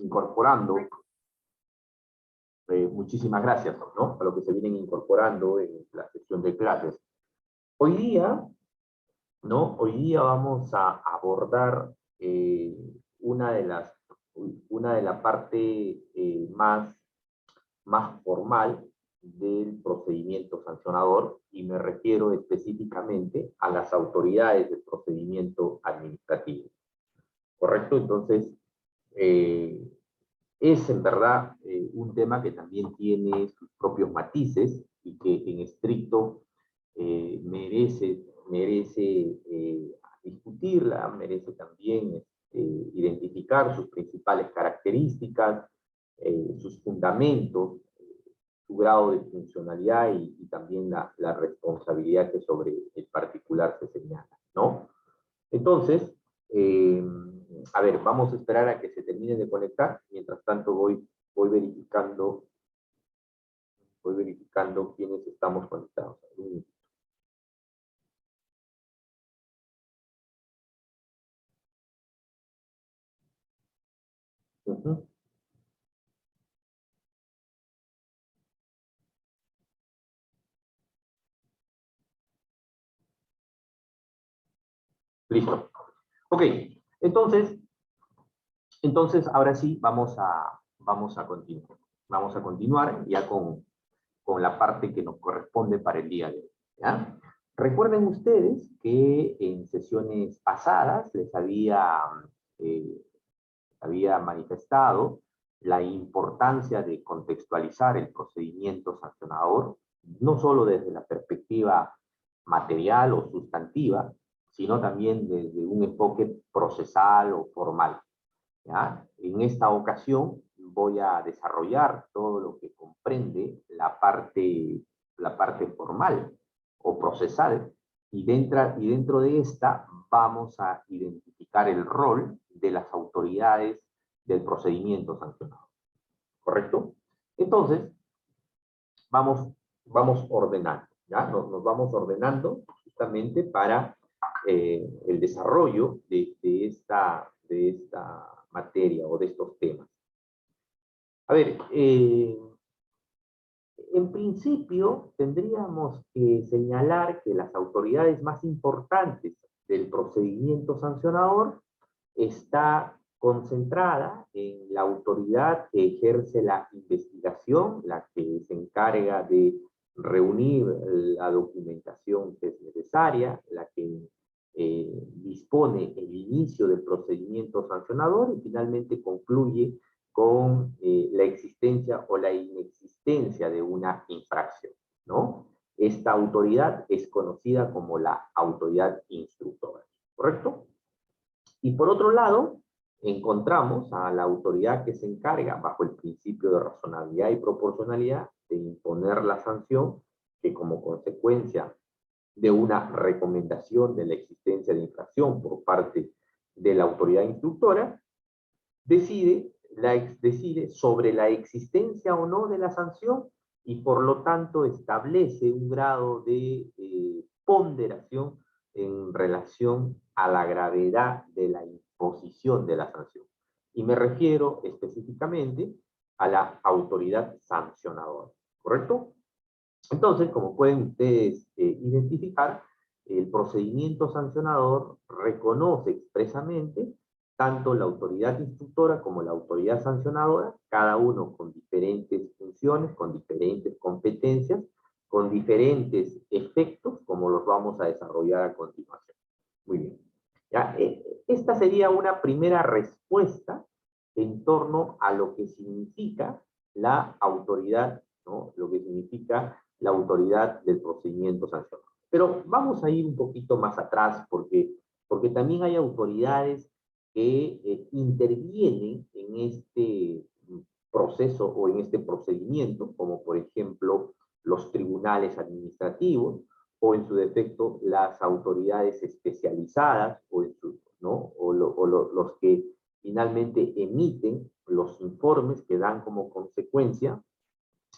incorporando. Muchísimas gracias, ¿no? A lo que se vienen incorporando en la sesión de clases. Hoy día, ¿no? Hoy día vamos a abordar una de la parte más formal del procedimiento sancionador, y me refiero específicamente a las autoridades del procedimiento administrativo. ¿Correcto? Entonces, es en verdad un tema que también tiene sus propios matices y que en estricto merece discutirla, merece también identificar sus principales características, sus fundamentos, su grado de funcionalidad y también la responsabilidad que sobre el particular se señala, ¿no? Entonces, a ver, vamos a esperar a que se termine de conectar. Mientras tanto voy verificando quiénes estamos conectados. Listo. Ok, entonces ahora sí vamos a continuar. Vamos a continuar ya con la parte que nos corresponde para el día de hoy, ¿ya? Recuerden ustedes que en sesiones pasadas les había manifestado la importancia de contextualizar el procedimiento sancionador, no solo desde la perspectiva material o sustantiva, sino también desde un enfoque procesal o formal, ¿ya? En esta ocasión voy a desarrollar todo lo que comprende la parte formal o procesal, y dentro de esta vamos a identificar el rol de las autoridades del procedimiento sancionado. ¿Correcto? Entonces, vamos ordenando, ¿ya? Nos vamos ordenando justamente para el desarrollo de esta materia o de estos temas. A ver, en principio tendríamos que señalar que las autoridades más importantes del procedimiento sancionador está concentrada en la autoridad que ejerce la investigación, la que se encarga de reunir la documentación que es necesaria, la que dispone el inicio del procedimiento sancionador y finalmente concluye con la existencia o la inexistencia de una infracción, ¿no? Esta autoridad es conocida como la autoridad instructora, ¿correcto? Y por otro lado, encontramos a la autoridad que se encarga, bajo el principio de razonabilidad y proporcionalidad, de imponer la sanción que, como consecuencia de una recomendación de la existencia de infracción por parte de la autoridad instructora, decide sobre la existencia o no de la sanción, y por lo tanto establece un grado de ponderación en relación a la gravedad de la imposición de la sanción. Y me refiero específicamente a la autoridad sancionadora, ¿correcto? Entonces, como pueden ustedes identificar, el procedimiento sancionador reconoce expresamente tanto la autoridad instructora como la autoridad sancionadora, cada uno con diferentes funciones, con diferentes competencias, con diferentes efectos, como los vamos a desarrollar a continuación. Muy bien. ¿Ya? Esta sería una primera respuesta en torno a lo que significa la autoridad, ¿no? Lo que significa la autoridad del procedimiento sancionador. Pero vamos a ir un poquito más atrás porque también hay autoridades que intervienen en este proceso o en este procedimiento, como por ejemplo los tribunales administrativos, o en su defecto las autoridades especializadas, los que finalmente emiten los informes que dan como consecuencia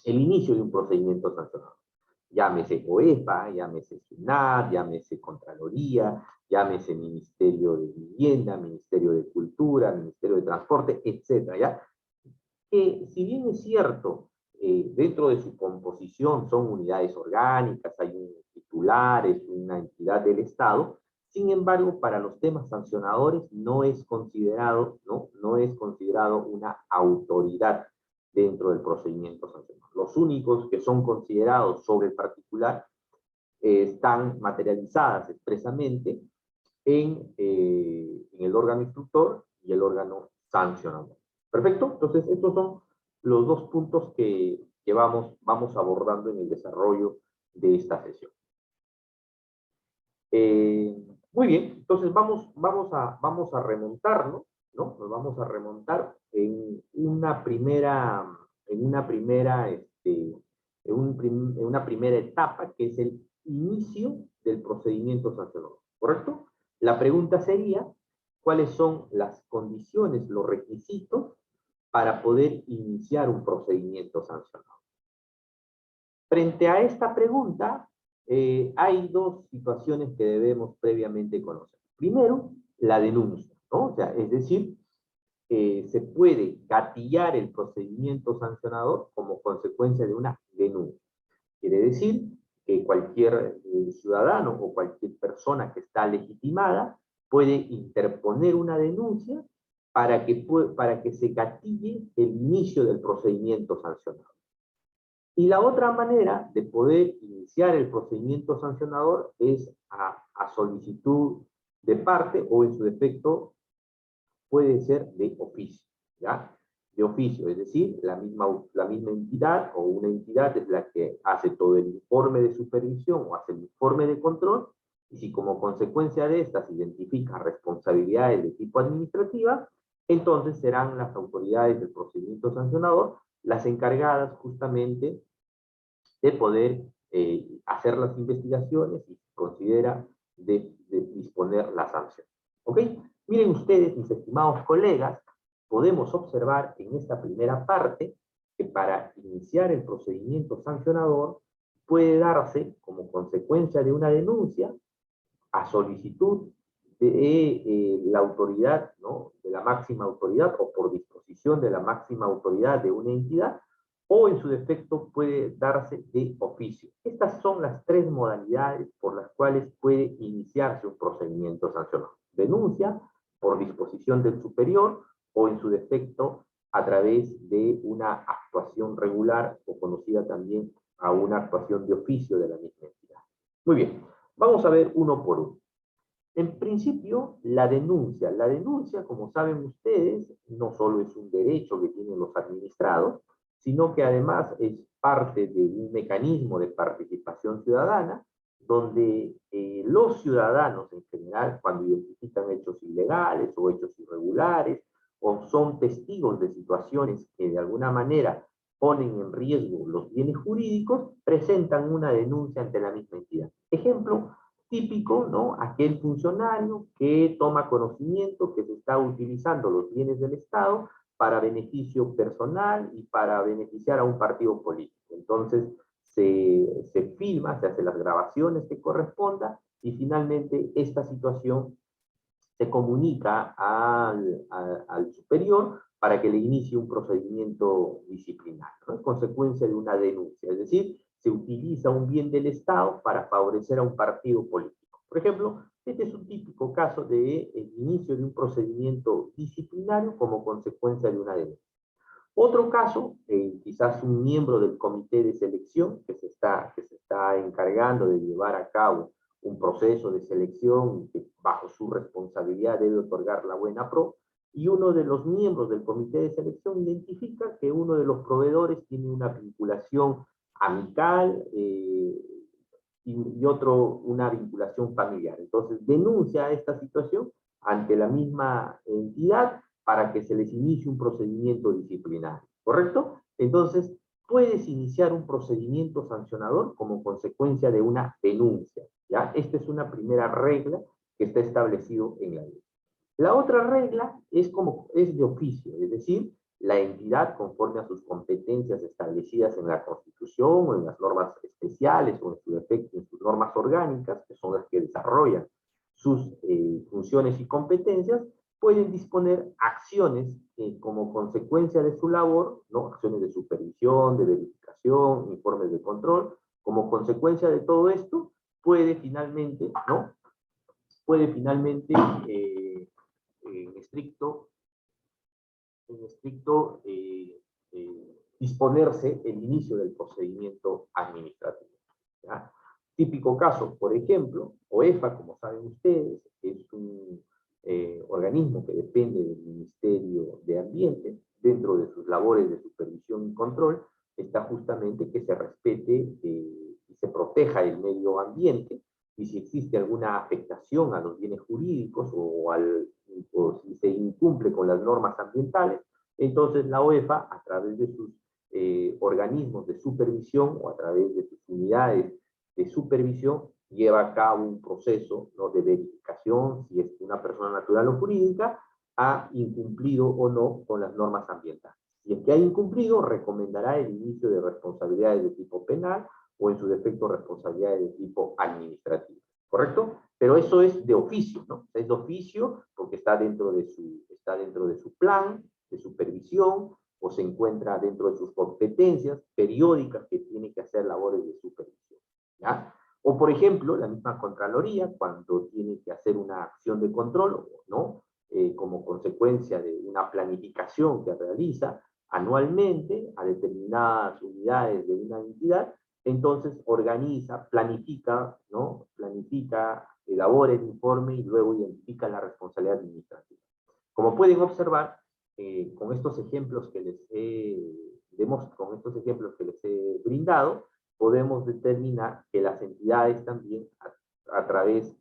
el inicio de un procedimiento sancionador. Llámese OEPA, llámese SUNAT, llámese Contraloría, llámese Ministerio de Vivienda, Ministerio de Cultura, Ministerio de Transporte, etcétera, ¿ya? que si bien es cierto, dentro de su composición son unidades orgánicas, hay un titular, es una entidad del Estado, sin embargo, para los temas sancionadores no es considerado, no es considerado una autoridad dentro del procedimiento sancionador. Los únicos que son considerados sobre el particular están materializadas expresamente en el órgano instructor y el órgano sancionador. ¿Perfecto? Entonces, estos son los dos puntos que vamos abordando en el desarrollo de esta sesión. Muy bien, entonces vamos a remontarnos, ¿no? Nos vamos a remontar en una primera etapa, que es el inicio del procedimiento sancionador, ¿correcto? La pregunta sería, ¿cuáles son las condiciones, los requisitos para poder iniciar un procedimiento sancionador? Frente a esta pregunta, hay dos situaciones que debemos previamente conocer. Primero, la denuncia, ¿no? O sea, es decir, se puede gatillar el procedimiento sancionador como consecuencia de una denuncia. Quiere decir que cualquier ciudadano o cualquier persona que está legitimada puede interponer una denuncia para que se gatille el inicio del procedimiento sancionador. Y la otra manera de poder iniciar el procedimiento sancionador es a solicitud de parte, o en su defecto puede ser de oficio, ¿ya? De oficio, es decir, la misma entidad o una entidad es la que hace todo el informe de supervisión o hace el informe de control, y si como consecuencia de estas identifica responsabilidades de tipo administrativa, entonces serán las autoridades del procedimiento sancionador las encargadas justamente de poder hacer las investigaciones y considera de disponer la sanción. ¿Ok? Miren ustedes, mis estimados colegas, podemos observar en esta primera parte que para iniciar el procedimiento sancionador puede darse como consecuencia de una denuncia a solicitud de la autoridad, ¿no? De la máxima autoridad o por disposición de la máxima autoridad de una entidad, o en su defecto puede darse de oficio. Estas son las tres modalidades por las cuales puede iniciarse un procedimiento sancionador. Denuncia por disposición del superior o en su defecto a través de una actuación regular o conocida también a una actuación de oficio de la misma entidad. Muy bien, vamos a ver uno por uno. En principio, la denuncia. La denuncia, como saben ustedes, no solo es un derecho que tienen los administrados, sino que además es parte de un mecanismo de participación ciudadana, donde los ciudadanos en general, cuando identifican hechos ilegales o hechos irregulares, o son testigos de situaciones que de alguna manera ponen en riesgo los bienes jurídicos, presentan una denuncia ante la misma entidad. Ejemplo típico, ¿no? Aquel funcionario que toma conocimiento que se está utilizando los bienes del Estado para beneficio personal y para beneficiar a un partido político. Entonces, se filma, se hacen las grabaciones que corresponda y finalmente esta situación se comunica al superior para que le inicie un procedimiento disciplinario, ¿no? En consecuencia de una denuncia. Es decir, se utiliza un bien del Estado para favorecer a un partido político. Por ejemplo, este es un típico caso de inicio de un procedimiento disciplinario como consecuencia de una denuncia. Otro caso, quizás un miembro del comité de selección que se está encargando de llevar a cabo un proceso de selección que bajo su responsabilidad debe otorgar la buena pro, y uno de los miembros del comité de selección identifica que uno de los proveedores tiene una vinculación amical y otro una vinculación familiar. Entonces denuncia esta situación ante la misma entidad para que se les inicie un procedimiento disciplinario, ¿correcto? Entonces, puedes iniciar un procedimiento sancionador como consecuencia de una denuncia, ¿ya? Esta es una primera regla que está establecido en la ley. La otra regla es de oficio, es decir, la entidad, conforme a sus competencias establecidas en la Constitución o en las normas especiales o en su defecto en sus normas orgánicas, que son las que desarrollan sus funciones y competencias, pueden disponer acciones como consecuencia de su labor, ¿no? Acciones de supervisión, de verificación, informes de control. Como consecuencia de todo esto, puede finalmente, ¿no? Puede finalmente, en estricto disponerse el inicio del procedimiento administrativo. ¿Ya? Típico caso, por ejemplo, OEFA, como saben ustedes, es un organismo que depende del Ministerio de Ambiente. Dentro de sus labores de supervisión y control está justamente que se respete y se proteja el medio ambiente, y si existe alguna afectación a los bienes jurídicos o si se incumple con las normas ambientales, entonces la OEFA, a través de sus organismos de supervisión o a través de sus unidades de supervisión, lleva a cabo un proceso, ¿no?, de verificación si es que una persona natural o jurídica ha incumplido o no con las normas ambientales. Si es que ha incumplido, recomendará el inicio de responsabilidades de tipo penal o en su defecto responsabilidades de tipo administrativo. ¿Correcto? Pero eso es de oficio, ¿no? Es de oficio porque está dentro de su plan de supervisión o se encuentra dentro de sus competencias periódicas que tiene que hacer labores de supervisión. ¿Ya? O, por ejemplo, la misma Contraloría, cuando tiene que hacer una acción de control, ¿no? Como consecuencia de una planificación que realiza anualmente a determinadas unidades de una entidad, entonces organiza, planifica, ¿no? Planifica, elabora el informe y luego identifica la responsabilidad administrativa. Como pueden observar, con estos ejemplos que les he brindado, podemos determinar que las entidades también, a través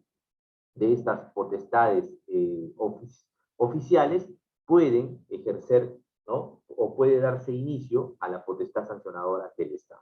de estas potestades oficiales, pueden ejercer, ¿no?, o puede darse inicio a la potestad sancionadora del Estado.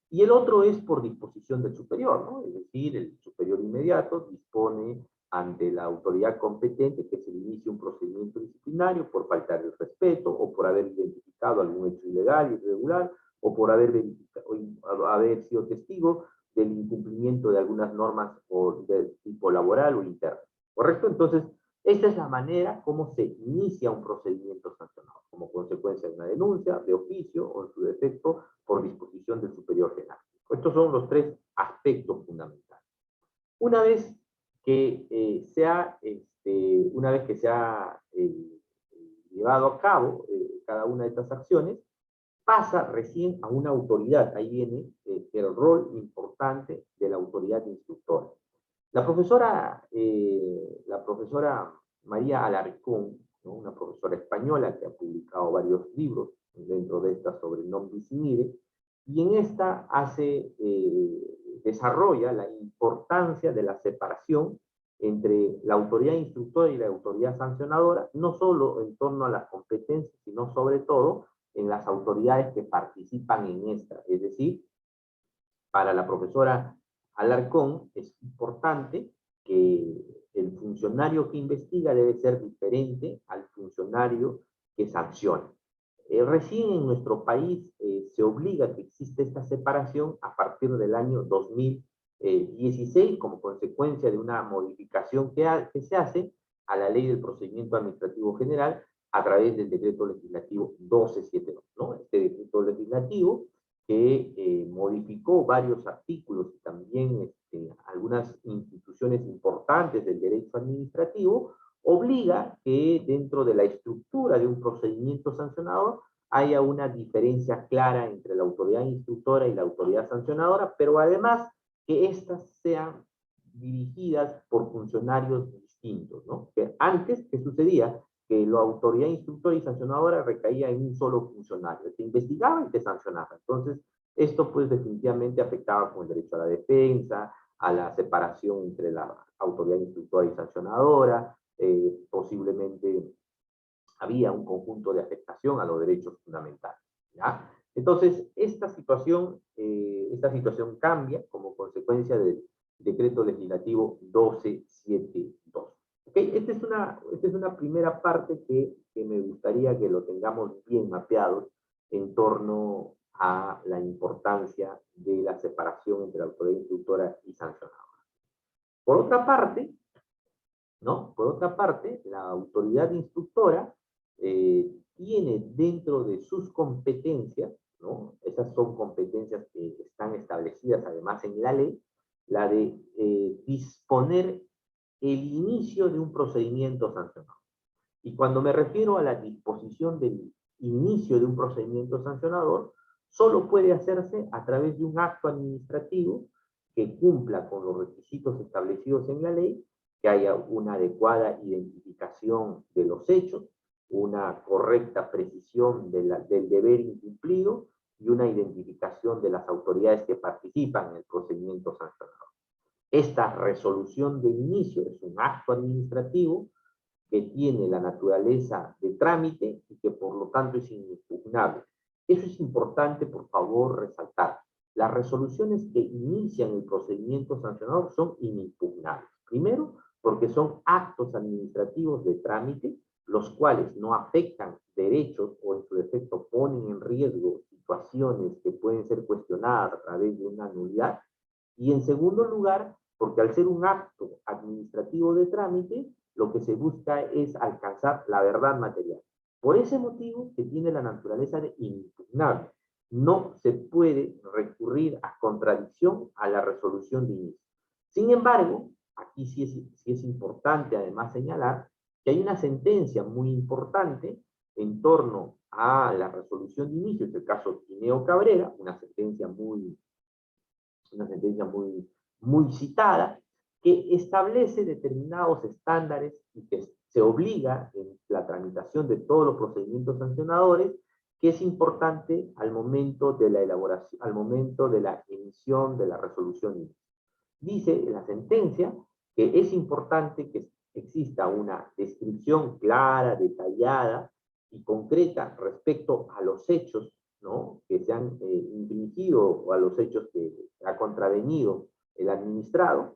Y el otro es por disposición del superior, ¿no? Es decir, el superior inmediato dispone ante la autoridad competente que se inicie un procedimiento disciplinario por faltar el respeto o por haber identificado algún hecho ilegal, irregular, o por haber sido testigo del incumplimiento de algunas normas o de tipo laboral o interno. ¿Correcto? Entonces, esta es la manera como se inicia un procedimiento sancionado, como consecuencia de una denuncia, de oficio o en su defecto por disposición del superior jerárquico. Estos son los tres aspectos fundamentales. Una vez que se ha llevado a cabo cada una de estas acciones, pasa recién a una autoridad. Ahí viene el rol importante de la autoridad instructora. La profesora María Alarcón, ¿no?, una profesora española que ha publicado varios libros, dentro de esta sobre non bis in idem, y en esta desarrolla la importancia de la separación entre la autoridad instructora y la autoridad sancionadora, no solo en torno a las competencias, sino sobre todo en las autoridades que participan en esta. Es decir, para la profesora Alarcón es importante que el funcionario que investiga debe ser diferente al funcionario que sanciona. Recién en nuestro país se obliga que existe esta separación a partir del año 2016 como consecuencia de una modificación que se hace a la Ley del Procedimiento Administrativo General a través del Decreto Legislativo 1272, ¿no? Este decreto legislativo que modificó varios artículos y también algunas instituciones importantes del derecho administrativo, obliga que dentro de la estructura de un procedimiento sancionador haya una diferencia clara entre la autoridad instructora y la autoridad sancionadora, pero además que éstas sean dirigidas por funcionarios distintos, ¿no? Que antes, ¿qué sucedía? Que la autoridad instructora y sancionadora recaía en un solo funcionario, te investigaba y te sancionaba. Entonces, esto pues definitivamente afectaba con el derecho a la defensa, a la separación entre la autoridad instructora y sancionadora, posiblemente había un conjunto de afectación a los derechos fundamentales, ¿ya? Entonces, esta situación cambia como consecuencia del decreto legislativo 1272. ¿Okay? Esta es una primera parte que me gustaría que lo tengamos bien mapeado en torno a la importancia de la separación entre la autoridad instructora y sancionadora. Por otra parte, ¿no? Por otra parte, la autoridad instructora tiene dentro de sus competencias, ¿no? Esas son competencias que están establecidas además en la ley, la de disponer el inicio de un procedimiento sancionador. Y cuando me refiero a la disposición del inicio de un procedimiento sancionador, solo puede hacerse a través de un acto administrativo que cumpla con los requisitos establecidos en la ley, que haya una adecuada identificación de los hechos, una correcta precisión del deber incumplido y una identificación de las autoridades que participan en el procedimiento sancionador. Esta resolución de inicio es un acto administrativo que tiene la naturaleza de trámite y que por lo tanto es inimpugnable. Eso es importante, por favor, resaltar. Las resoluciones que inician el procedimiento sancionador son inimpugnables. Primero, porque son actos administrativos de trámite, los cuales no afectan derechos o en su defecto ponen en riesgo situaciones que pueden ser cuestionadas a través de una nulidad. Y en segundo lugar, porque al ser un acto administrativo de trámite, lo que se busca es alcanzar la verdad material. Por ese motivo que tiene la naturaleza de impugnable. No se puede recurrir a contradicción a la resolución de inicio. Sin embargo, aquí sí es importante además señalar que hay una sentencia muy importante en torno a la resolución de inicio, es el caso Tineo Cabrera, una sentencia muy citada, que establece determinados estándares y que se obliga en la tramitación de todos los procedimientos sancionadores, que es importante al momento de la elaboración, al momento de la emisión de la resolución. Dice la sentencia que es importante que exista una descripción clara, detallada y concreta respecto a los hechos, ¿no?, que se han infringido o a los hechos que ha contravenido el administrado.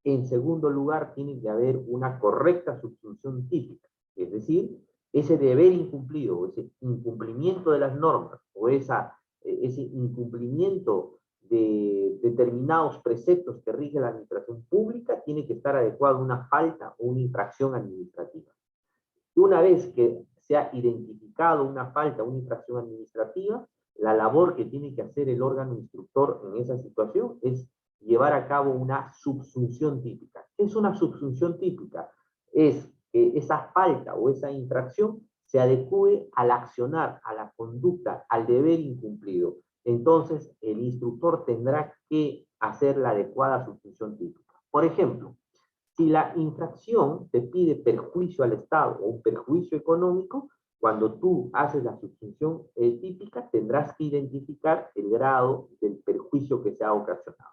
En segundo lugar, tiene que haber una correcta subsunción típica, es decir, ese deber incumplido, o ese incumplimiento de las normas, o ese incumplimiento de determinados preceptos que rige la administración pública, tiene que estar adecuado a una falta o una infracción administrativa. Una vez que se ha identificado una falta o una infracción administrativa, la labor que tiene que hacer el órgano instructor en esa situación es llevar a cabo una subsunción típica. ¿Qué es una subsunción típica? Es que esa falta o esa infracción se adecue al accionar, a la conducta, al deber incumplido. Entonces, el instructor tendrá que hacer la adecuada subsunción típica. Por ejemplo, si la infracción te pide perjuicio al Estado o un perjuicio económico, cuando tú haces la subsunción típica, tendrás que identificar el grado del perjuicio que se ha ocasionado.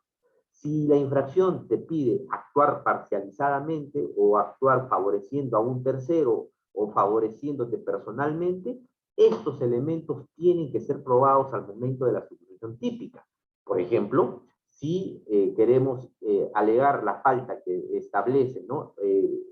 Si la infracción te pide actuar parcializadamente o actuar favoreciendo a un tercero o favoreciéndote personalmente, estos elementos tienen que ser probados al momento de la subsunción típica. Por ejemplo, si queremos alegar la falta que establece, ¿no?,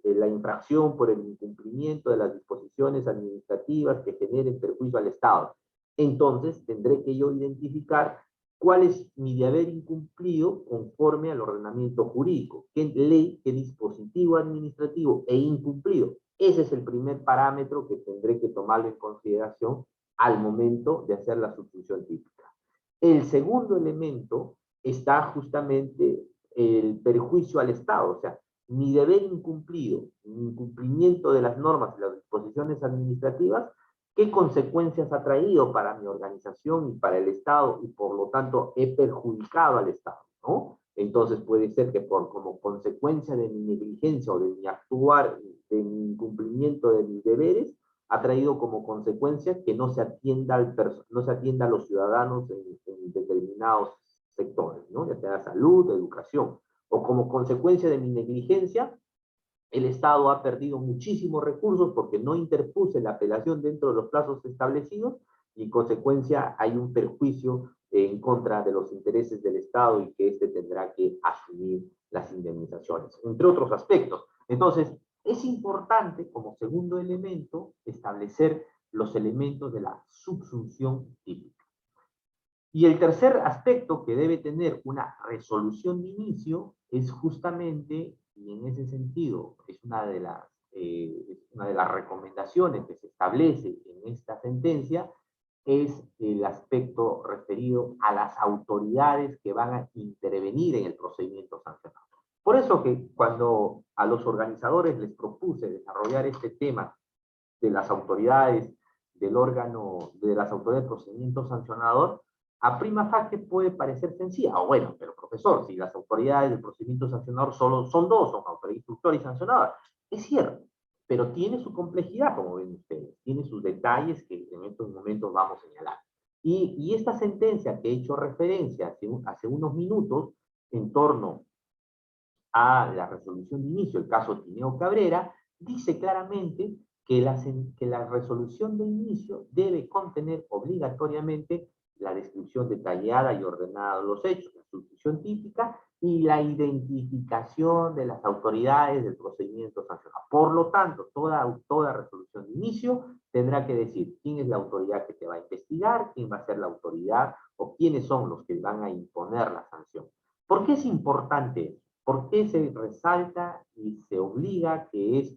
la infracción por el incumplimiento de las disposiciones administrativas que generen perjuicio al Estado, entonces tendré que yo identificar cuál es mi deber incumplido conforme al ordenamiento jurídico, qué ley, qué dispositivo administrativo he incumplido. Ese es el primer parámetro que tendré que tomarlo en consideración al momento de hacer la subsunción típica. El segundo elemento está justamente el perjuicio al Estado, o sea, mi deber incumplido, mi incumplimiento de las normas y las disposiciones administrativas, qué consecuencias ha traído para mi organización y para el Estado, y por lo tanto he perjudicado al Estado, ¿no? Entonces puede ser que como consecuencia de mi negligencia o de mi actuar, de mi incumplimiento de mis deberes, ha traído como consecuencia que no se atienda a los ciudadanos en determinados sectores, ¿no?, ya sea salud, educación, o como consecuencia de mi negligencia, el Estado ha perdido muchísimos recursos porque no interpuse la apelación dentro de los plazos establecidos y en consecuencia hay un perjuicio en contra de los intereses del Estado y que éste tendrá que asumir las indemnizaciones, entre otros aspectos. Entonces, es importante como segundo elemento establecer los elementos de la subsunción típica. Y el tercer aspecto que debe tener una resolución de inicio es justamente y en ese sentido es una de las recomendaciones que se establece en esta sentencia, es el aspecto referido a las autoridades que van a intervenir en el procedimiento sancionado. Por eso que cuando a los organizadores les propuse desarrollar este tema de las autoridades del órgano, de las autoridades del procedimiento sancionador, a prima facie puede parecer sencilla. O bueno, pero profesor, si las autoridades del procedimiento sancionador solo son dos, son autoridad instructora y sancionadora. Es cierto, pero tiene su complejidad, como ven ustedes, tiene sus detalles que en estos momentos vamos a señalar. Y esta sentencia que he hecho referencia hace unos minutos en torno a la resolución de inicio, el caso Tineo Cabrera, dice claramente que la resolución de inicio debe contener obligatoriamente la descripción detallada y ordenada de los hechos, la sustitución típica y la identificación de las autoridades del procedimiento sancionado. Por lo tanto, toda resolución de inicio tendrá que decir quién es la autoridad que te va a investigar, quién va a ser la autoridad o quiénes son los que van a imponer la sanción. ¿Por qué es importante eso? ¿Por qué se resalta y se obliga que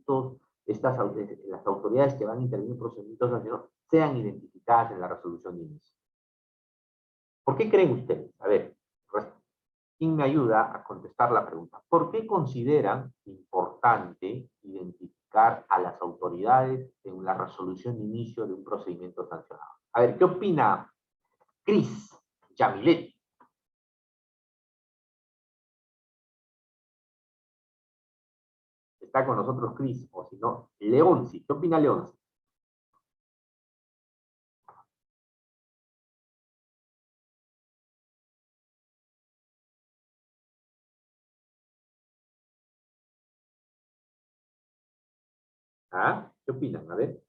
las autoridades que van a intervenir en procedimientos sancionadores sean identificadas en la resolución de inicio? ¿Por qué creen ustedes? A ver, ¿quién me ayuda a contestar la pregunta? ¿Por qué consideran importante identificar a las autoridades en la resolución de inicio de un procedimiento sancionado? A ver, ¿qué opina Cris Yamilet? Está con nosotros Cris, o si no, Leonci. ¿Qué opina Leonci? ¿Ah? ¿Qué opinan? A ver.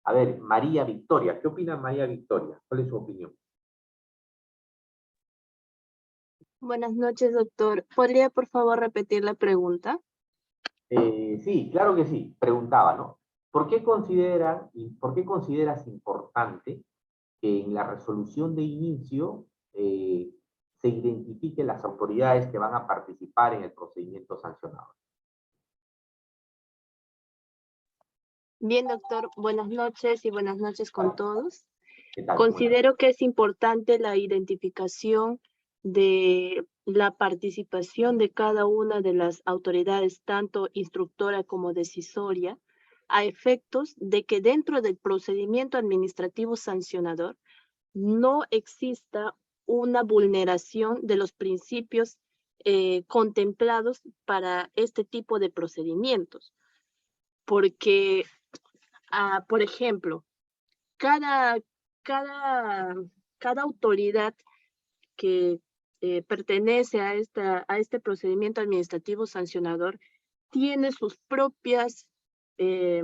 A ver, María Victoria. ¿Qué opina María Victoria? ¿Cuál es su opinión? Buenas noches, doctor. ¿Podría, por favor, repetir la pregunta? Sí, claro que sí. Preguntaba, ¿no? ¿Por qué consideras importante que en la resolución de inicio se identifiquen las autoridades que van a participar en el procedimiento sancionado? Bien, doctor. Buenas noches y buenas noches con todos. ¿Qué tal? ¿Cómo estás? Considero que es importante la identificación de la participación de cada una de las autoridades, tanto instructora como decisoria, a efectos de que dentro del procedimiento administrativo sancionador no exista una vulneración de los principios contemplados para este tipo de procedimientos. Porque, por ejemplo, cada, cada, cada autoridad que pertenece a este procedimiento administrativo sancionador tiene sus propias eh,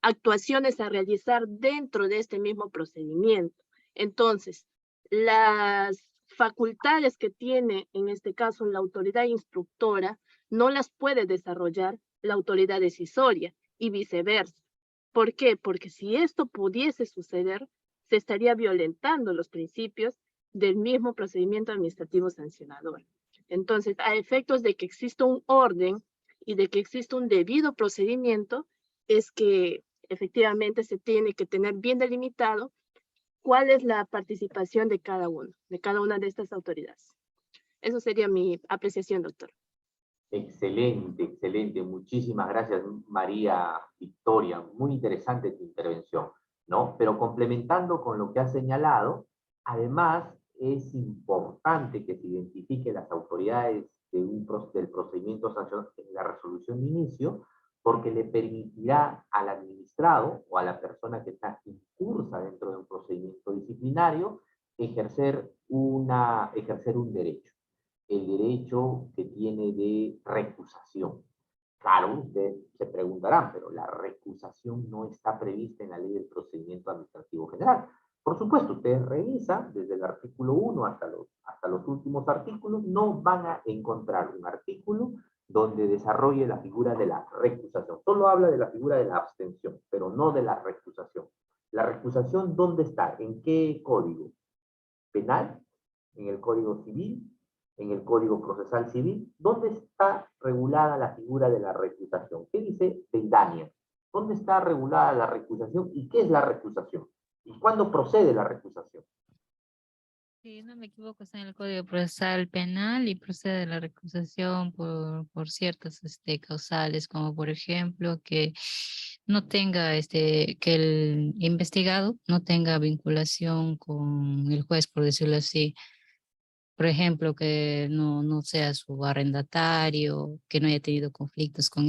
actuaciones a realizar dentro de este mismo procedimiento. Entonces, las facultades que tiene, en este caso, la autoridad instructora, no las puede desarrollar la autoridad decisoria y viceversa. ¿Por qué? Porque si esto pudiese suceder, se estaría violentando los principios del mismo procedimiento administrativo sancionador. Entonces, a efectos de que exista un orden y de que exista un debido procedimiento, es que efectivamente se tiene que tener bien delimitado cuál es la participación de cada una de estas autoridades. Eso sería mi apreciación, doctor. Excelente, excelente. Muchísimas gracias, María Victoria. Muy interesante tu intervención, ¿no? Pero complementando con lo que has señalado, además es importante que se identifique las autoridades del procedimiento sancionador en la resolución de inicio, porque le permitirá al administrado o a la persona que está incursa dentro de un procedimiento disciplinario ejercer un derecho, el derecho que tiene de recusación. Claro, ustedes se preguntarán, pero la recusación no está prevista en la ley del procedimiento administrativo general. Por supuesto, ustedes revisan desde el artículo 1 hasta los últimos artículos, no van a encontrar un artículo donde desarrolle la figura de la recusación. Solo habla de la figura de la abstención, pero no de la recusación. ¿La recusación dónde está? ¿En qué código? ¿Penal? en el Código Civil, en el Código Procesal Civil, ¿dónde está regulada la figura de la recusación? ¿Qué dice Deidania? ¿Dónde está regulada la recusación y qué es la recusación? ¿Y cuándo procede la recusación? Si no me equivoco, está en el Código Procesal Penal y procede la recusación por ciertas causales, como por ejemplo que no tenga que el investigado no tenga vinculación con el juez, por decirlo así. Por ejemplo, que no sea su arrendatario, que no haya tenido conflictos con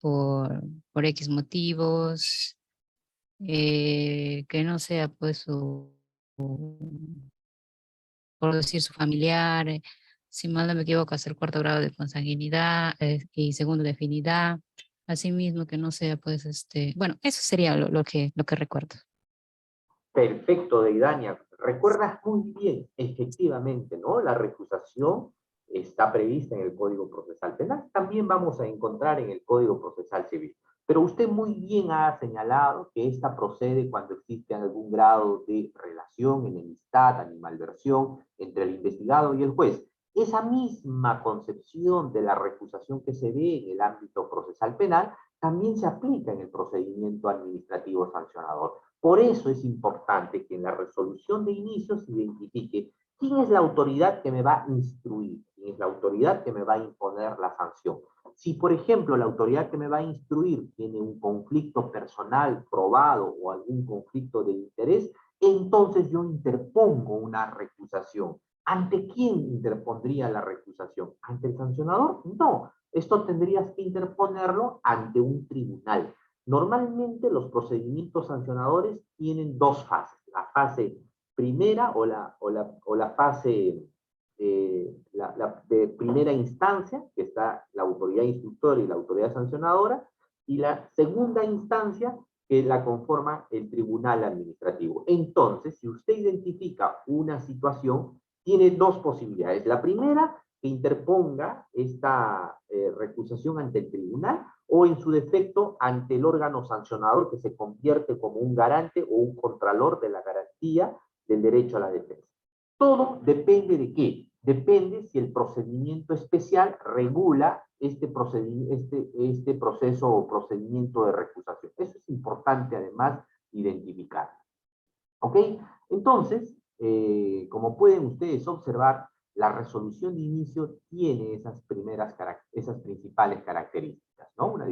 por, por X motivos, que no sea pues por decir su familiar, si mal no me equivoco, hasta el cuarto grado de consanguinidad y segundo de afinidad, asimismo que no sea pues bueno, eso sería lo que recuerdo. Perfecto, Deidania. Recuerdas muy bien, efectivamente, ¿no? La recusación está prevista en el Código Procesal Penal. También vamos a encontrar en el Código Procesal Civil. Pero usted muy bien ha señalado que esta procede cuando existe algún grado de relación, enemistad, animalversión entre el investigado y el juez. Esa misma concepción de la recusación que se ve en el ámbito procesal penal también se aplica en el procedimiento administrativo sancionador. Por eso es importante que en la resolución de inicio se identifique quién es la autoridad que me va a instruir, quién es la autoridad que me va a imponer la sanción. Si, por ejemplo, la autoridad que me va a instruir tiene un conflicto personal probado o algún conflicto de interés, entonces yo interpongo una recusación. ¿Ante quién interpondría la recusación? ¿Ante el sancionador? No. Esto tendrías que interponerlo ante un tribunal. Normalmente los procedimientos sancionadores tienen dos fases. La fase primera o la fase de primera instancia, que está la autoridad instructora y la autoridad sancionadora, y la segunda instancia, que la conforma el tribunal administrativo. Entonces, si usted identifica una situación, tiene dos posibilidades. La primera, que interponga esta recusación ante el tribunal o en su defecto ante el órgano sancionador que se convierte como un garante o un contralor de la garantía del derecho a la defensa. Todo depende de qué. Depende si el procedimiento especial regula este proceso o procedimiento de recusación. Eso es importante además identificar. ¿Ok? Entonces, como pueden ustedes observar, la resolución de inicio tiene esas principales características, ¿no? Una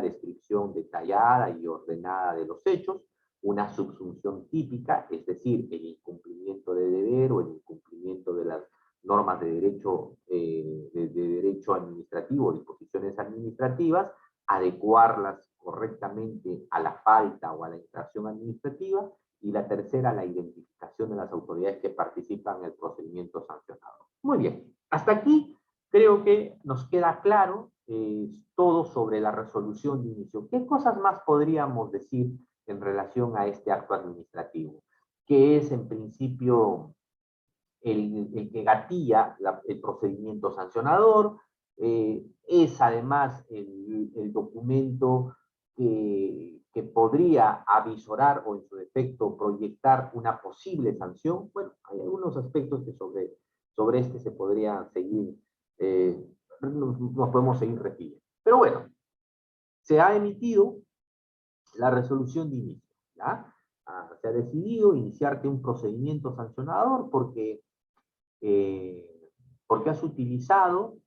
descripción detallada y ordenada de los hechos, una subsunción típica, es decir, el incumplimiento de deber o el incumplimiento de las normas de derecho administrativo, disposiciones administrativas, adecuarlas correctamente a la falta o a la infracción administrativa, y la tercera, la identificación de las autoridades que participan en el procedimiento sancionado. Muy bien, hasta aquí creo que nos queda claro todo sobre la resolución de inicio. ¿Qué cosas más podríamos decir en relación a este acto administrativo? Que es en principio el que gatilla el procedimiento sancionador, es además el documento que podría avisorar o en su defecto proyectar una posible sanción. Bueno, hay algunos aspectos que sobre este se podría seguir, nos podemos seguir refiriendo. Pero bueno, se ha emitido la resolución de inicio, ¿ya? Se ha decidido iniciarte un procedimiento sancionador porque has utilizado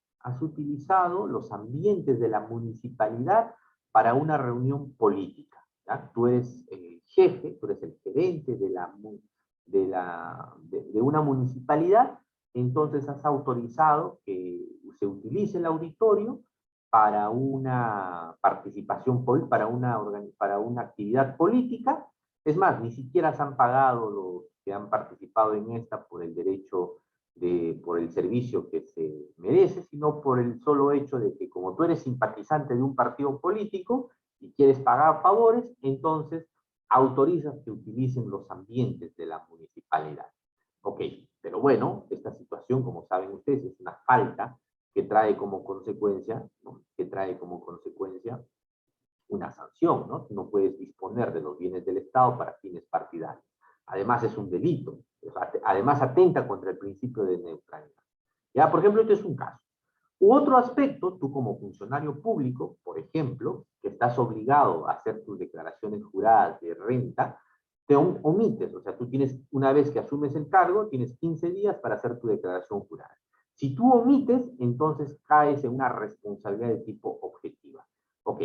los ambientes de la municipalidad para una reunión política. ¿Ya? Tú eres el jefe, tú eres el gerente de una municipalidad, entonces has autorizado que se utilice el auditorio para una participación, para una actividad política. Es más, ni siquiera se han pagado los que han participado en esta por el derecho por el servicio que se merece, sino por el solo hecho de que como tú eres simpatizante de un partido político y quieres pagar favores, entonces autorizas que utilicen los ambientes de la municipalidad. Ok, pero bueno, esta situación, como saben ustedes, es una falta que trae como consecuencia, ¿no? Que trae como consecuencia una sanción, ¿no? No puedes disponer de los bienes del Estado para fines partidarios. Además es un delito. Además atenta contra el principio de neutralidad. Ya, por ejemplo, este es un caso. U otro aspecto, tú como funcionario público, por ejemplo, que estás obligado a hacer tus declaraciones juradas de renta, te omites, o sea, tú tienes, una vez que asumes el cargo, tienes 15 días para hacer tu declaración jurada. Si tú omites, entonces caes en una responsabilidad de tipo objetiva. Ok,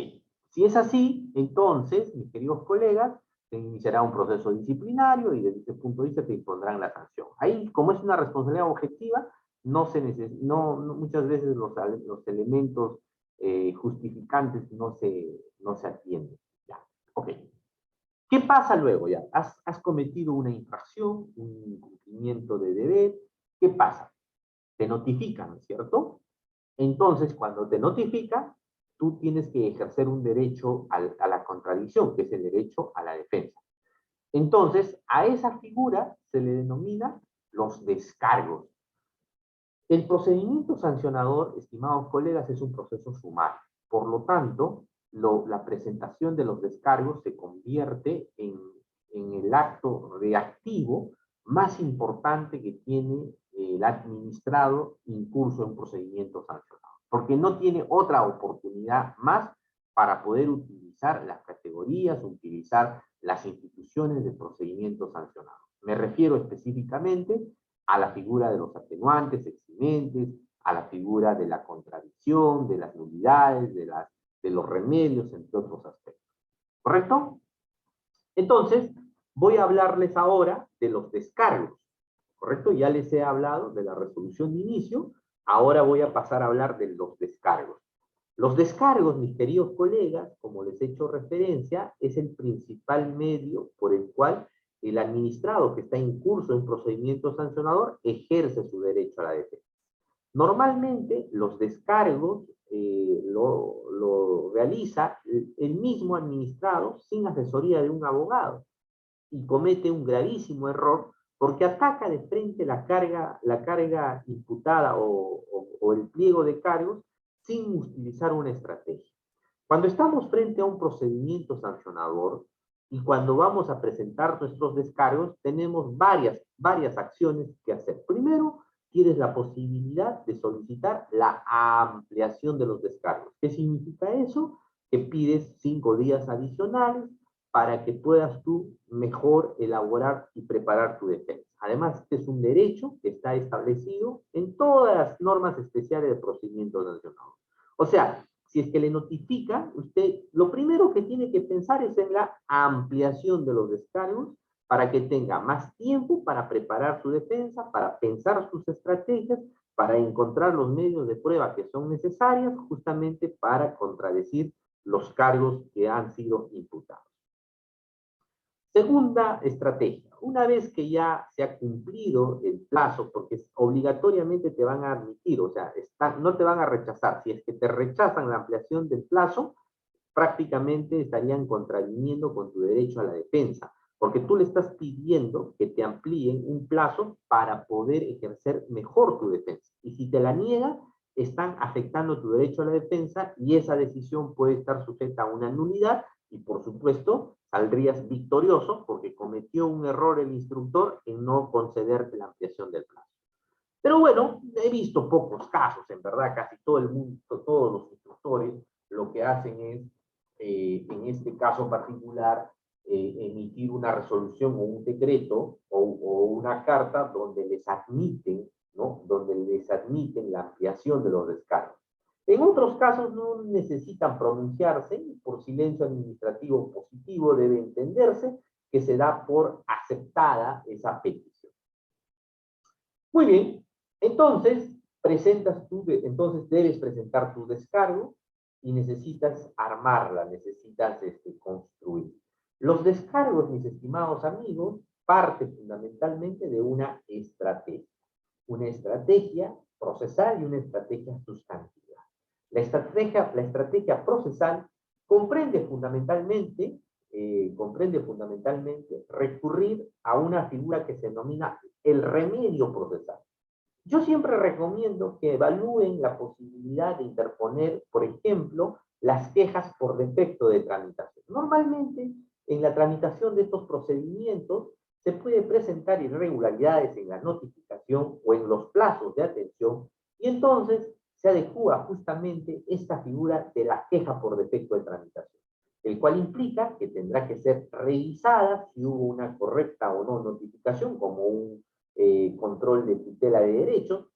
si es así, entonces, mis queridos colegas, se iniciará un proceso disciplinario y desde ese punto de vista te impondrán la sanción. Ahí, como es una responsabilidad objetiva, muchas veces los elementos justificantes no se atienden. Ya, ok. ¿Qué pasa luego? Ya, has cometido una infracción, un incumplimiento de deber. ¿Qué pasa? Te notifican, ¿cierto? Entonces, cuando te notifican, tú tienes que ejercer un derecho a la contradicción, que es el derecho a la defensa. Entonces, a esa figura se le denomina los descargos. El procedimiento sancionador, estimados colegas, es un proceso sumario. Por lo tanto, la presentación de los descargos se convierte en el acto reactivo más importante que tiene el administrado incurso en un procedimiento sancionador, porque no tiene otra oportunidad más para poder utilizar las categorías, utilizar las instituciones de procedimiento sancionador. Me refiero específicamente a la figura de los atenuantes, eximentes, a la figura de la contradicción, de las nulidades, de los remedios, entre otros aspectos. ¿Correcto? Entonces, voy a hablarles ahora de los descargos. ¿Correcto? Ya les he hablado de la resolución de inicio, ahora voy a pasar a hablar de los descargos. Los descargos, mis queridos colegas, como les he hecho referencia, es el principal medio por el cual el administrado que está en curso en procedimiento sancionador ejerce su derecho a la defensa. Normalmente los descargos lo realiza el mismo administrado sin asesoría de un abogado y comete un gravísimo error porque ataca de frente la carga imputada o el pliego de cargos sin utilizar una estrategia. Cuando estamos frente a un procedimiento sancionador y cuando vamos a presentar nuestros descargos, tenemos varias acciones que hacer. Primero, tienes la posibilidad de solicitar la ampliación de los descargos. ¿Qué significa eso? Que pides 5 días adicionales para que puedas tú mejor elaborar y preparar tu defensa. Además, este es un derecho que está establecido en todas las normas especiales de procedimiento sancionador. O sea, si es que le notifica, usted lo primero que tiene que pensar es en la ampliación de los descargos para que tenga más tiempo para preparar su defensa, para pensar sus estrategias, para encontrar los medios de prueba que son necesarios justamente para contradecir los cargos que han sido imputados. Segunda estrategia, una vez que ya se ha cumplido el plazo, porque obligatoriamente te van a admitir, o sea, no te van a rechazar. Si es que te rechazan la ampliación del plazo, prácticamente estarían contraviniendo con tu derecho a la defensa, porque tú le estás pidiendo que te amplíen un plazo para poder ejercer mejor tu defensa. Y si te la niegan, están afectando tu derecho a la defensa y esa decisión puede estar sujeta a una nulidad y, por supuesto, saldrías victorioso porque cometió un error el instructor en no concederte la ampliación del plazo. Pero bueno, he visto pocos casos, en verdad, casi todo el mundo, todos los instructores lo que hacen es, en este caso particular, emitir una resolución o un decreto o una carta donde les admiten, ¿no? Donde les admiten la ampliación de los descargos. En otros casos no necesitan pronunciarse, por silencio administrativo positivo debe entenderse que se da por aceptada esa petición. Muy bien, entonces debes presentar tu descargo y necesitas armarla, necesitas construir. Los descargos, mis estimados amigos, parten fundamentalmente de una estrategia procesal y una estrategia sustantiva. La estrategia procesal comprende fundamentalmente recurrir a una figura que se denomina el remedio procesal. Yo siempre recomiendo que evalúen la posibilidad de interponer, por ejemplo, las quejas por defecto de tramitación. Normalmente, en la tramitación de estos procedimientos, se puede presentar irregularidades en la notificación o en los plazos de atención, y entonces se adecúa justamente esta figura de la queja por defecto de tramitación, el cual implica que tendrá que ser revisada si hubo una correcta o no notificación, como un control de tutela de derechos,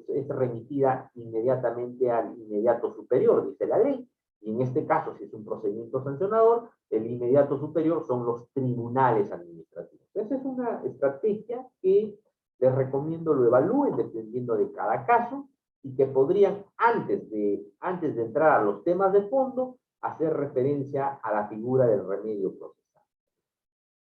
es remitida inmediatamente al inmediato superior, dice la ley, y en este caso, si es un procedimiento sancionador, el inmediato superior son los tribunales administrativos. Esa es una estrategia que les recomiendo lo evalúen dependiendo de cada caso, y que podrían, antes de entrar a los temas de fondo, hacer referencia a la figura del remedio procesal.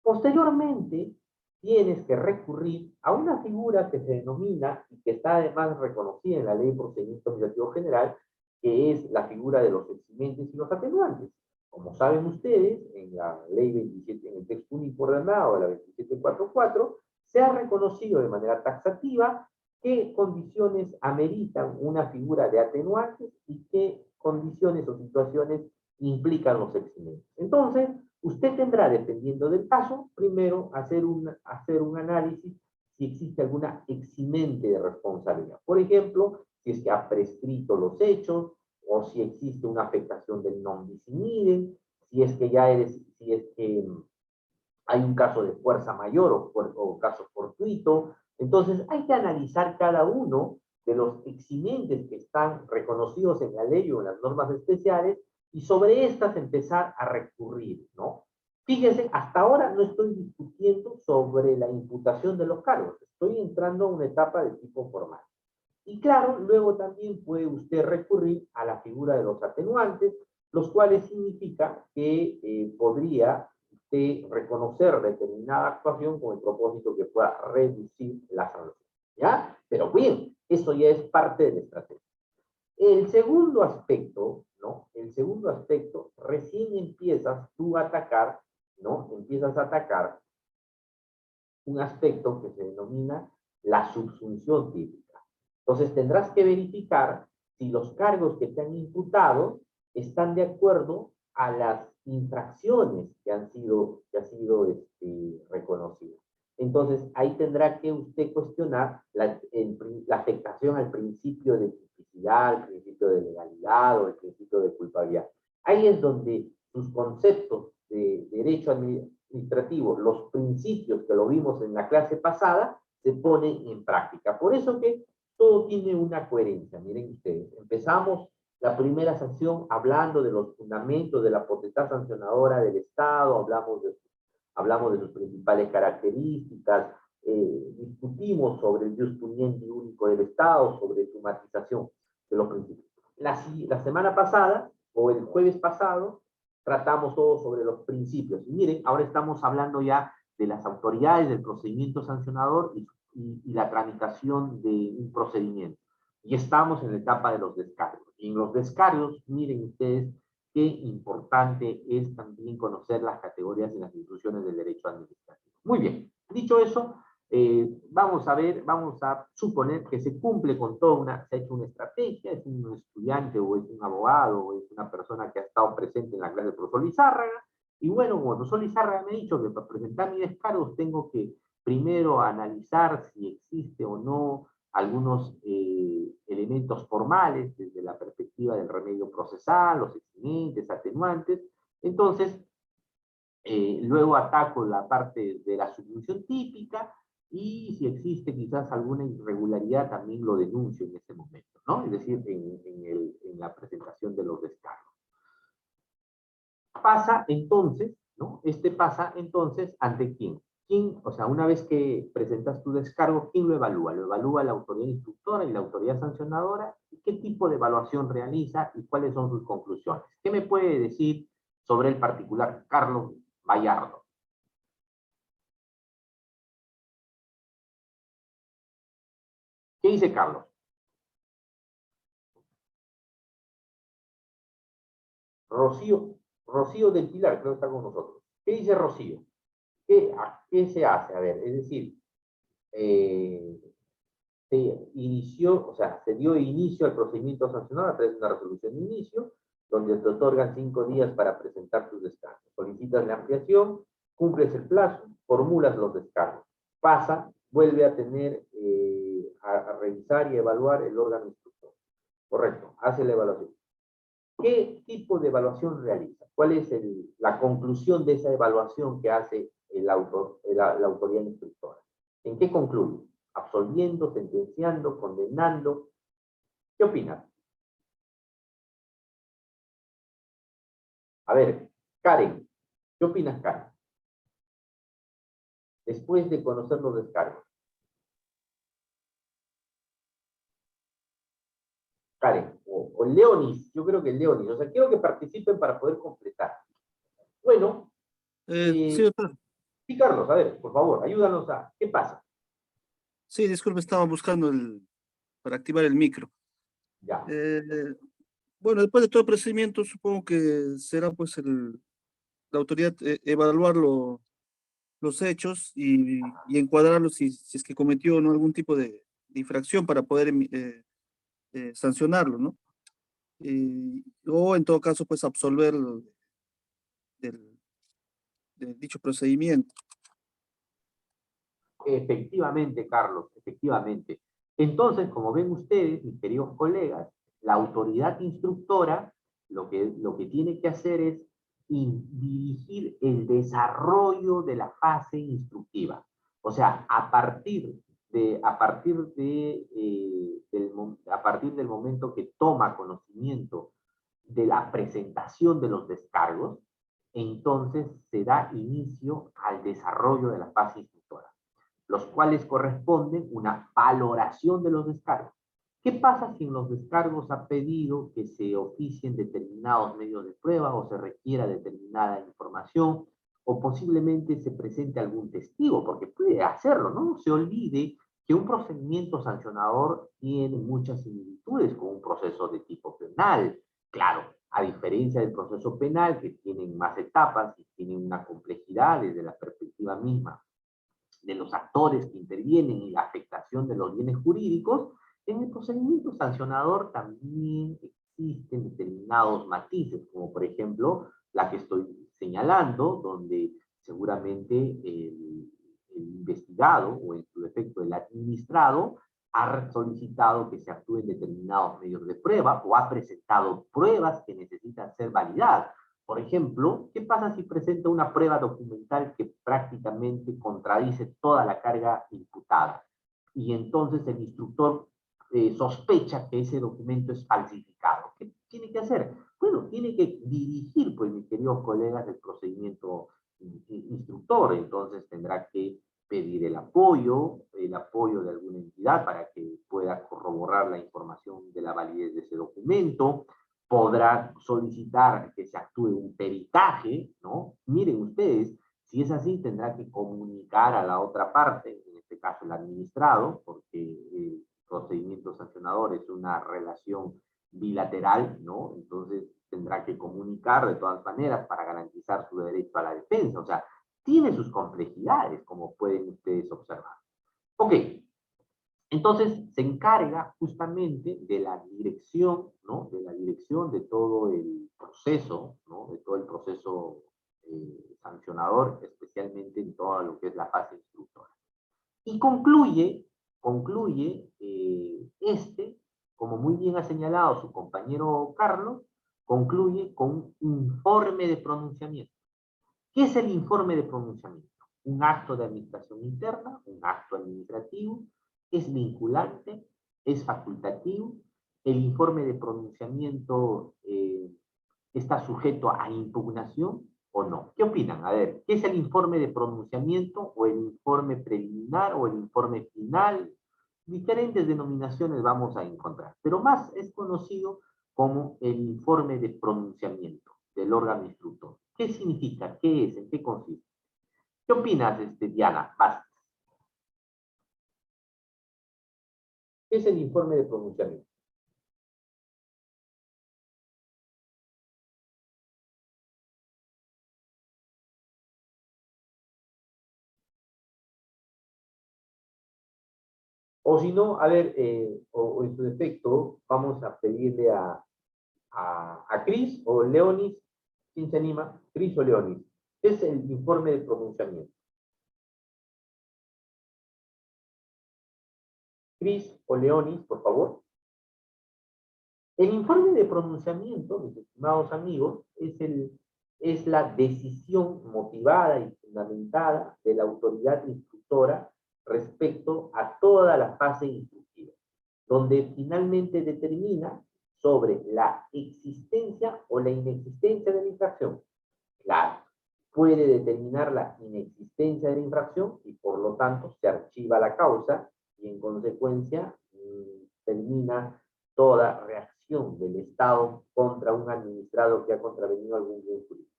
Posteriormente, tienes que recurrir a una figura que se denomina, y que está además reconocida en la Ley de Procedimiento Administrativo General, que es la figura de los eximentes y los atenuantes. Como saben ustedes, en la Ley 27, en el texto único ordenado de la 2744, se ha reconocido de manera taxativa qué condiciones ameritan una figura de atenuantes y qué condiciones o situaciones implican los eximentes. Entonces, usted tendrá, dependiendo del caso, primero hacer un análisis si existe alguna eximente de responsabilidad. Por ejemplo, si es que ha prescrito los hechos, o si existe una afectación del non bis in idem, si es que hay un caso de fuerza mayor o caso fortuito. Entonces, hay que analizar cada uno de los eximentes que están reconocidos en la ley o en las normas especiales, y sobre estas empezar a recurrir, ¿no? Fíjense, hasta ahora no estoy discutiendo sobre la imputación de los cargos, estoy entrando a una etapa de tipo formal. Y claro, luego también puede usted recurrir a la figura de los atenuantes, los cuales significa que podría usted reconocer determinada actuación con el propósito que pueda reducir la sanción, ¿ya? Pero bien, eso ya es parte de la estrategia. El segundo aspecto, ¿no? El segundo aspecto, recién empiezas tú a atacar, ¿no? Empiezas a atacar un aspecto que se denomina la subsunción típica. Entonces tendrás que verificar si los cargos que te han imputado están de acuerdo a las infracciones que han sido reconocidas. Entonces ahí tendrá que usted cuestionar la afectación al principio de tipicidad, al principio de legalidad o al principio de culpabilidad. Ahí es donde sus conceptos de derecho administrativo, los principios que lo vimos en la clase pasada, se ponen en práctica. Por eso que todo tiene una coherencia. Miren ustedes, empezamos la primera sanción hablando de los fundamentos de la potestad sancionadora del Estado, hablamos de sus principales características, discutimos sobre el jus puniendi único del Estado, sobre su matización de los principios. La semana pasada, o el jueves pasado, tratamos todo sobre los principios. Y miren, ahora estamos hablando ya de las autoridades del procedimiento sancionador y la tramitación de un procedimiento. Y estamos en la etapa de los descargos. Y en los descargos, miren ustedes qué importante es también conocer las categorías y las instituciones del derecho administrativo. Muy bien, dicho eso, vamos a suponer que se cumple con se ha hecho una estrategia, es un estudiante o es un abogado o es una persona que ha estado presente en la clase del profesor Lizárraga, y bueno, como el profesor Lizárraga me ha dicho que para presentar mis descargos tengo que primero analizar si existe o no algunos elementos formales desde la perspectiva del remedio procesal, los eximentes, atenuantes. Entonces, luego ataco la parte de la subsunción típica, y si existe quizás alguna irregularidad también lo denuncio en ese momento, ¿no? Es decir, en la presentación de los descargos. Pasa entonces, ¿no? Pasa entonces ante quién. O sea, una vez que presentas tu descargo, ¿quién lo evalúa? Lo evalúa la autoridad instructora y la autoridad sancionadora. ¿Qué tipo de evaluación realiza y cuáles son sus conclusiones? ¿Qué me puede decir sobre el particular Carlos Vallardo? ¿Qué dice Carlos? Rocío del Pilar, creo que está con nosotros. ¿Qué dice Rocío? ¿Qué se hace? A ver, es decir, se dio inicio al procedimiento sancionador a través de una resolución de inicio, donde te otorgan 5 días para presentar tus descargos. Solicitas la ampliación, cumples el plazo, formulas los descargos. Pasa, vuelve a tener, a revisar y evaluar el órgano instructor. Correcto, hace la evaluación. ¿Qué tipo de evaluación realiza? ¿Cuál es la conclusión de esa evaluación que hace la autoridad instructora? ¿En qué concluye? ¿Absolviendo, sentenciando, condenando? ¿Qué opinas? A ver, Karen, ¿qué opinas, Karen? Después de conocer los descargos. Karen, o Leonis, yo creo que Leonis, o sea, quiero que participen para poder completar. Bueno, Sí, doctor. sí, Carlos, a ver, por favor, ayúdanos a, ¿qué pasa? Sí, disculpe, estaba buscando para activar el micro. Ya, Bueno, después de todo el procedimiento, supongo que será pues la autoridad evaluar los hechos y encuadrarlos si es que cometió o no algún tipo de infracción para poder sancionarlo, ¿no? O en todo caso, pues absolverlo del, de dicho procedimiento. efectivamente, Carlos, efectivamente. Entonces, como ven ustedes, mis queridos colegas, la autoridad instructora lo que tiene que hacer es dirigir el desarrollo de la fase instructiva. O sea, a partir del momento que toma conocimiento de la presentación de los descargos, entonces se da inicio al desarrollo de la fase instructora, los cuales corresponden una valoración de los descargos. ¿Qué pasa si en los descargos ha pedido que se oficien determinados medios de prueba o se requiera determinada información o posiblemente se presente algún testigo? Porque puede hacerlo, ¿no? Se olvide que un procedimiento sancionador tiene muchas similitudes con un proceso de tipo penal. Claro, a diferencia del proceso penal, que tienen más etapas y tienen una complejidad desde la perspectiva misma de los actores que intervienen y la afectación de los bienes jurídicos, en el procedimiento sancionador también existen determinados matices, como por ejemplo la que estoy señalando, donde seguramente el investigado o en su defecto el administrado ha solicitado que se actúen determinados medios de prueba o ha presentado pruebas que necesitan ser validadas. Por ejemplo, ¿qué pasa si presenta una prueba documental que prácticamente contradice toda la carga imputada? Y entonces el instructor sospecha que ese documento es falsificado. ¿Qué tiene que hacer? Bueno, tiene que dirigir, pues, mis queridos colegas, el procedimiento instructor. Entonces tendrá que pedir el apoyo de alguna entidad para que pueda corroborar la información de la validez de ese documento. Podrá solicitar que se actúe un peritaje, ¿no? Miren ustedes, si es así, tendrá que comunicar a la otra parte, en este caso el administrado, porque el procedimiento sancionador es una relación bilateral, ¿no? Entonces tendrá que comunicar de todas maneras para garantizar su derecho a la defensa. O sea, tiene sus complejidades, como pueden ustedes observar. Ok, entonces se encarga justamente de la dirección, ¿no? De la dirección de todo el proceso, ¿no? De todo el proceso sancionador, especialmente en todo lo que es la fase instructora. Y concluye como muy bien ha señalado su compañero Carlos, concluye con un informe de pronunciamiento. ¿Qué es el informe de pronunciamiento? Un acto de administración interna, un acto administrativo, es vinculante, es facultativo. El informe de pronunciamiento está sujeto a impugnación o no. ¿Qué opinan? A ver, ¿qué es el informe de pronunciamiento o el informe preliminar o el informe final? Diferentes denominaciones vamos a encontrar, pero más es conocido como el informe de pronunciamiento del órgano instructor. ¿Qué significa? ¿Qué es? ¿En qué consiste? ¿Qué opinas, Diana? Vázquez? ¿Qué es el informe de pronunciamiento? O si no, a ver, o en su defecto, vamos a pedirle a Cris o Leonis, ¿quién se anima? Cris o Leonis. ¿Qué es el informe de pronunciamiento? Cris o Leonis, por favor. El informe de pronunciamiento, mis estimados amigos, es la decisión motivada y fundamentada de la autoridad instructora respecto a toda la fase instructiva, donde finalmente determina sobre la existencia o la inexistencia de la infracción. Claro, puede determinar la inexistencia de la infracción y por lo tanto se archiva la causa y en consecuencia termina toda reacción del Estado contra un administrado que ha contravenido algún bien jurídico.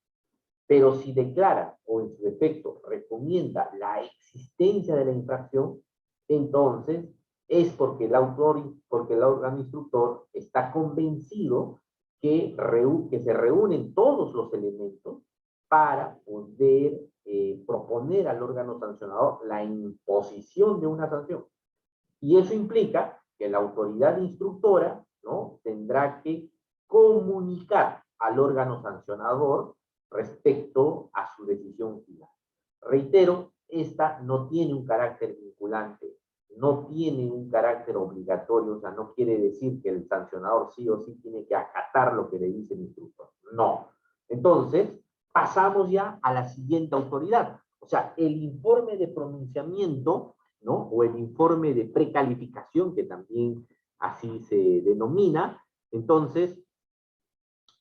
Pero si declara o en su defecto recomienda la existencia de la infracción, entonces es porque el órgano instructor está convencido que se reúnen todos los elementos para poder proponer al órgano sancionador la imposición de una sanción. Y eso implica que la autoridad instructora, ¿no?, tendrá que comunicar al órgano sancionador respecto a su decisión final. Reitero, esta no tiene un carácter vinculante, no tiene un carácter obligatorio, o sea, no quiere decir que el sancionador sí o sí tiene que acatar lo que le dice el instructor. No. Entonces, pasamos ya a la siguiente autoridad. O sea, el informe de pronunciamiento, ¿no?, o el informe de precalificación, que también así se denomina. Entonces,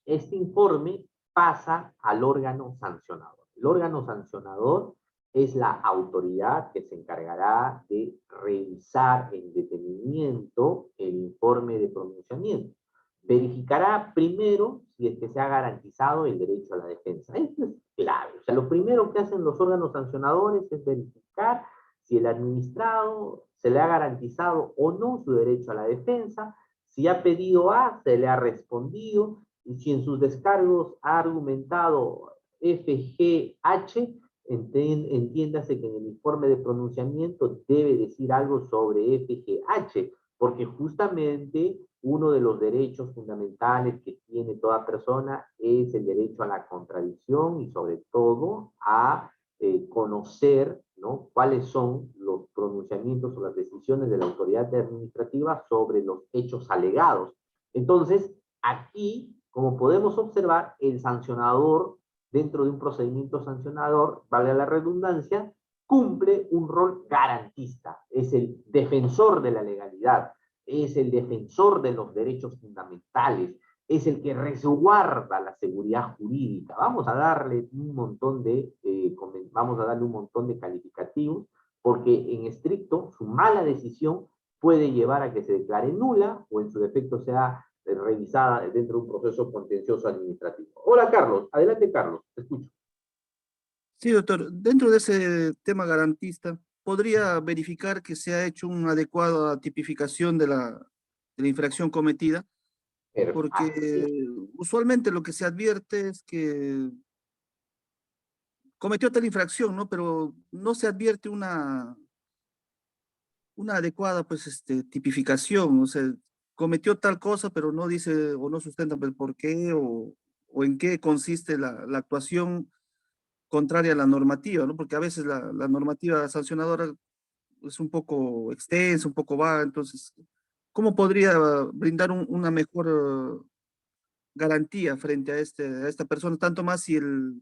este informe pasa al órgano sancionador. El órgano sancionador es la autoridad que se encargará de revisar en detenimiento el informe de pronunciamiento. Verificará primero si es que se ha garantizado el derecho a la defensa. Esto es clave. O sea, lo primero que hacen los órganos sancionadores es verificar si el administrado se le ha garantizado o no su derecho a la defensa, si ha pedido A, se le ha respondido, y si en sus descargos ha argumentado FGH, entiéndase que en el informe de pronunciamiento debe decir algo sobre FGH, porque justamente uno de los derechos fundamentales que tiene toda persona es el derecho a la contradicción y sobre todo a conocer, ¿no?, cuáles son los pronunciamientos o las decisiones de la autoridad administrativa sobre los hechos alegados. Entonces, aquí, como podemos observar, el sancionador, dentro de un procedimiento sancionador, vale la redundancia, cumple un rol garantista, es el defensor de la legalidad, es el defensor de los derechos fundamentales, es el que resguarda la seguridad jurídica. Vamos a darle un montón de calificativos, porque en estricto su mala decisión puede llevar a que se declare nula o en su defecto sea revisada dentro de un proceso contencioso administrativo. Hola, Carlos. Adelante, Carlos. Te escucho. Sí, doctor. Dentro de ese tema garantista, ¿podría verificar que se ha hecho una adecuada tipificación de la infracción cometida? Porque usualmente lo que se advierte es que cometió tal infracción, ¿no? Pero no se advierte una adecuada, pues, tipificación. O sea, cometió tal cosa, pero no dice o no sustenta el por qué o en qué consiste la actuación contraria a la normativa, ¿no? Porque a veces la normativa sancionadora es un poco extensa, un poco vaga. Entonces, ¿cómo podría brindar una mejor garantía frente a esta persona? Tanto más si en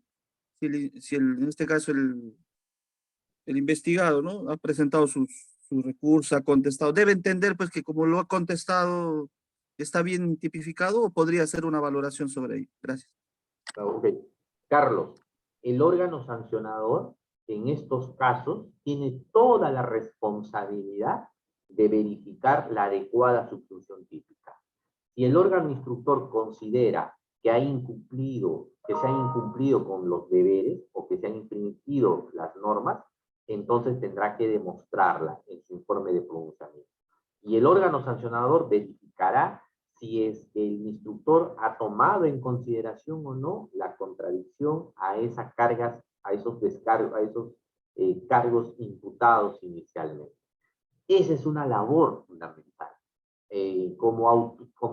este caso el investigado, ¿no?, ha presentado sus recursos, ha contestado. Debe entender, pues, que como lo ha contestado, está bien tipificado, o podría hacer una valoración sobre ello. Gracias. Ok. Carlos, el órgano sancionador en estos casos tiene toda la responsabilidad de verificar la adecuada subsunción típica. Si el órgano instructor considera que se ha incumplido con los deberes o que se han infringido las normas, entonces tendrá que demostrarla en su informe de pronunciamiento. Y el órgano sancionador verificará si es que el instructor ha tomado en consideración o no la contradicción a esas cargas, a esos descargos, a esos cargos imputados inicialmente. Esa es una labor fundamental. Como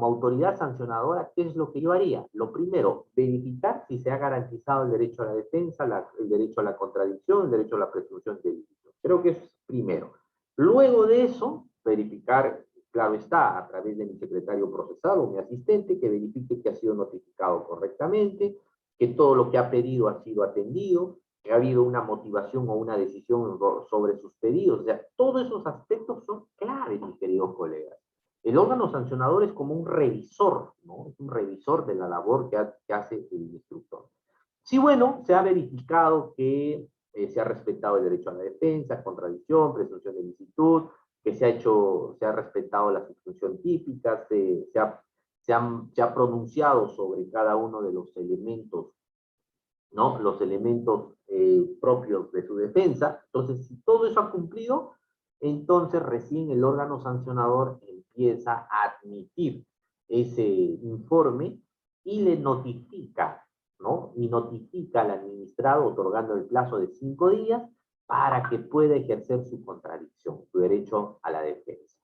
autoridad sancionadora, ¿qué es lo que yo haría? Lo primero, verificar si se ha garantizado el derecho a la defensa, el derecho a la contradicción, el derecho a la presunción de delito. Creo que eso es primero. Luego de eso, verificar, claro está, a través de mi secretario procesal o mi asistente, que verifique que ha sido notificado correctamente, que todo lo que ha pedido ha sido atendido, que ha habido una motivación o una decisión sobre sus pedidos. O sea, todos esos aspectos son claves, mis queridos colegas. El órgano sancionador es como un revisor, ¿no? Es un revisor de la labor que hace el instructor. Sí, bueno, se ha verificado que se ha respetado el derecho a la defensa, contradicción, presunción de licitud, que se ha respetado la suspensión típica, se ha pronunciado sobre cada uno de los elementos, ¿no? Los elementos propios de su defensa. Entonces, si todo eso ha cumplido, entonces recién el órgano sancionador empieza a admitir ese informe y le notifica, ¿no? Y notifica al administrado otorgando el plazo de 5 días para que pueda ejercer su contradicción, su derecho a la defensa.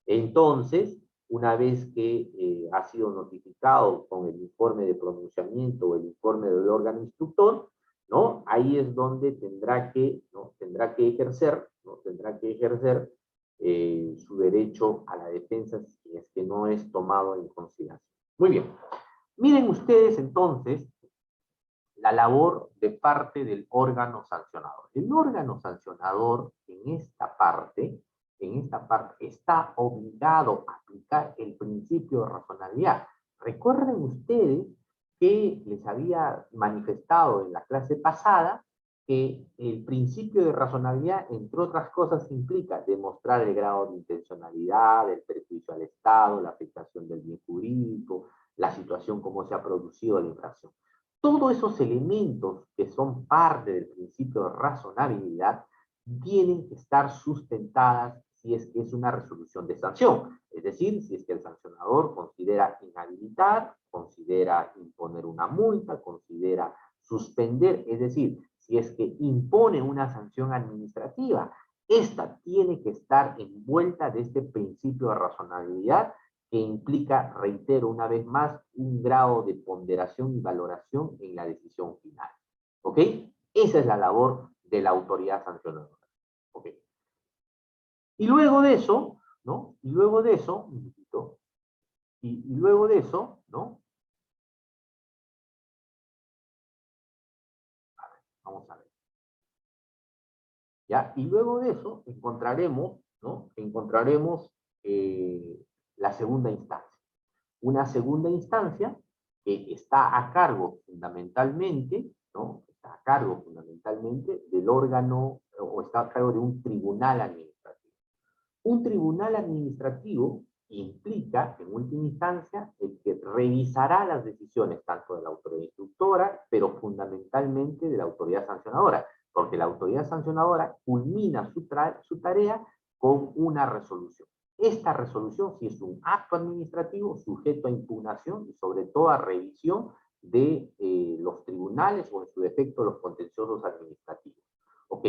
Entonces, una vez que ha sido notificado con el informe de pronunciamiento o el informe del órgano instructor, ¿no? Ahí es donde tendrá que ejercer su derecho a la defensa si es que no es tomado en consideración. Muy bien. Miren ustedes entonces la labor de parte del órgano sancionador. El órgano sancionador en esta parte está obligado a aplicar el principio de razonabilidad. Recuerden ustedes que les había manifestado en la clase pasada que el principio de razonabilidad, entre otras cosas, implica demostrar el grado de intencionalidad, el perjuicio al Estado, la afectación del bien jurídico, la situación como se ha producido la infracción. Todos esos elementos que son parte del principio de razonabilidad tienen que estar sustentadas si es que es una resolución de sanción. Es decir, si es que el sancionador considera inhabilitar, considera imponer una multa, considera suspender, es decir, si es que impone una sanción administrativa, esta tiene que estar envuelta de este principio de razonabilidad que implica, reitero una vez más, un grado de ponderación y valoración en la decisión final. ¿Ok? Esa es la labor de la autoridad sancionadora. ¿Ok? Y luego de eso, ¿no? Y luego de eso, ¿no? A ver, vamos a ver. ¿Ya? Y luego de eso encontraremos, ¿no? Encontraremos la segunda instancia. Una segunda instancia que está a cargo fundamentalmente, ¿no? Está a cargo fundamentalmente del órgano, o está a cargo de un tribunal administrativo. Un tribunal administrativo implica, en última instancia, el que revisará las decisiones tanto de la autoridad instructora, pero fundamentalmente de la autoridad sancionadora, porque la autoridad sancionadora culmina su tarea con una resolución. Esta resolución sí es un acto administrativo sujeto a impugnación y sobre todo a revisión de los tribunales o en su defecto los contenciosos administrativos. Ok,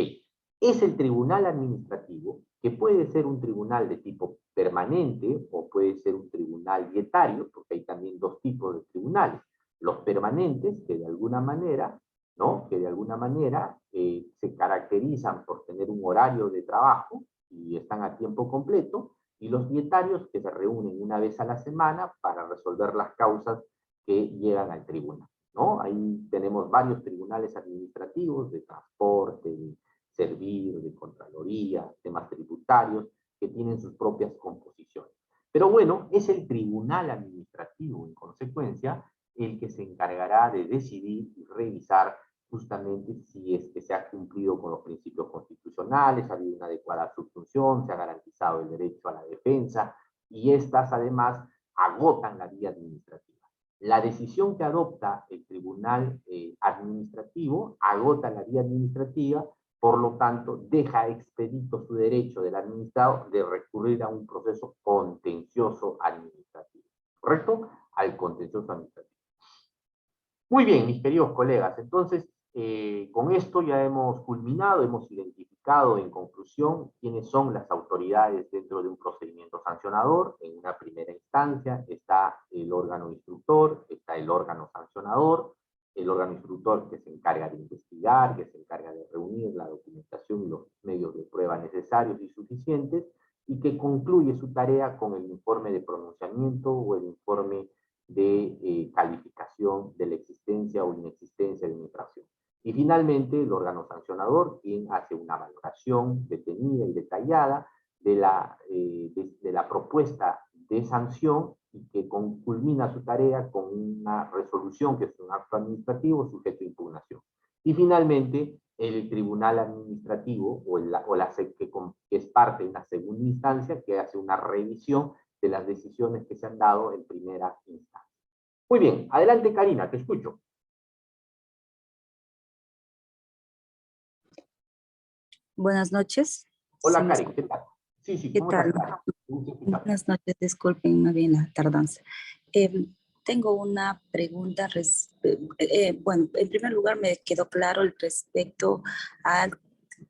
es el tribunal administrativo, que puede ser un tribunal de tipo permanente o puede ser un tribunal dietario, porque hay también dos tipos de tribunales. Los permanentes, que de alguna manera, ¿no? Que de alguna manera se caracterizan por tener un horario de trabajo y están a tiempo completo, y los dietarios que se reúnen una vez a la semana para resolver las causas que llegan al tribunal, ¿no? Ahí tenemos varios tribunales administrativos de transporte, de servir, de contraloría, temas tributarios, que tienen sus propias composiciones. Pero bueno, es el tribunal administrativo, en consecuencia, el que se encargará de decidir y revisar justamente si es que se ha cumplido con los principios constitucionales, ha habido una adecuada subsunción, se ha garantizado el derecho a la defensa, y estas además agotan la vía administrativa. La decisión que adopta el tribunal administrativo agota la vía administrativa, por lo tanto deja expedito su derecho del administrado de recurrir a un proceso contencioso administrativo. ¿Correcto? Al contencioso administrativo. Muy bien, mis queridos colegas, entonces con esto ya hemos culminado, hemos identificado en conclusión quiénes son las autoridades dentro de un procedimiento sancionador. En una primera instancia está el órgano instructor, está el órgano sancionador, el órgano instructor que se encarga de investigar, que se encarga de reunir la documentación y los medios de prueba necesarios y suficientes, y y que concluye su tarea con el informe de pronunciamiento o el informe de calificación de la existencia o inexistencia de una infracción. Y finalmente, el órgano sancionador, quien hace una valoración detenida y detallada de la propuesta de sanción y que culmina su tarea con una resolución que es un acto administrativo sujeto a impugnación. Y finalmente, el tribunal administrativo que es parte de una segunda instancia que hace una revisión de las decisiones que se han dado en primera instancia. Muy bien, adelante Karina, te escucho. Buenas noches. Hola Sí, Karen, ¿qué tal? Sí, ¿qué ¿cómo tal? estás, Karen? Buenas noches, disculpen más bien la tardanza. Tengo una pregunta. Bueno, en primer lugar me quedó claro el respecto al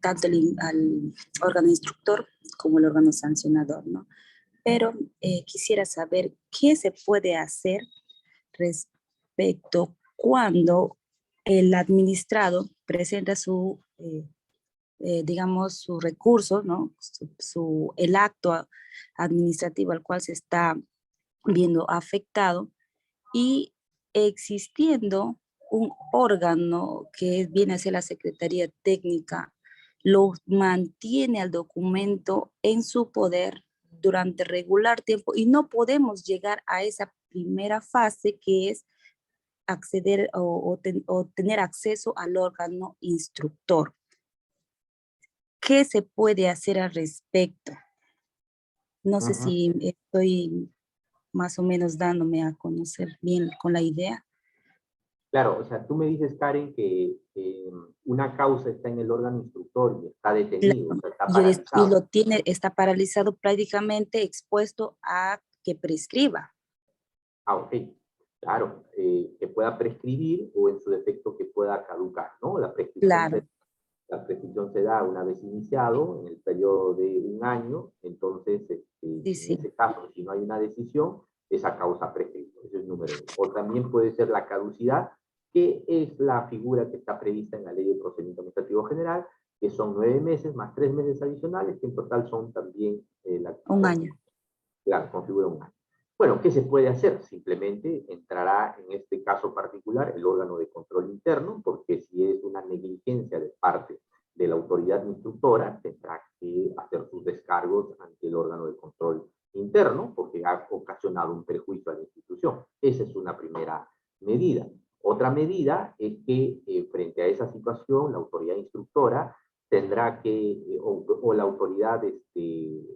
tanto al órgano instructor como el órgano sancionador, ¿no? Pero quisiera saber qué se puede hacer respecto cuando el administrado presenta digamos, su recurso, ¿no? El acto administrativo al cual se está viendo afectado y existiendo un órgano que viene a ser la Secretaría Técnica, lo mantiene al documento en su poder durante regular tiempo y no podemos llegar a esa primera fase que es acceder o tener acceso al órgano instructor. ¿Qué se puede hacer al respecto? No sé si estoy más o menos dándome a conocer bien con la idea. Claro, o sea, tú me dices, Karen, que una causa está en el órgano instructor y está detenido, o sea, está Y paralizado. está paralizado prácticamente expuesto a que prescriba. Ah, ok. Claro, que pueda prescribir o en su defecto que pueda caducar, ¿no? Claro, La prescripción se da una vez iniciado, en el periodo de un año, entonces, sí, en sí. ese caso, si no hay una decisión, esa causa prescribe. Ese es el número uno. O también puede ser la caducidad, que es la figura que está prevista en la Ley de Procedimiento Administrativo General, que son 9 meses más 3 meses adicionales, que en total son también Un año. claro, configura un año. Bueno, ¿qué se puede hacer? Simplemente entrará en este caso particular el órgano de control interno, porque si es una negligencia de parte de la autoridad instructora, tendrá que hacer sus descargos ante el órgano de control interno, porque ha ocasionado un perjuicio a la institución. Esa es una primera medida. Otra medida es que frente a esa situación, la autoridad instructora tendrá que, o la autoridad,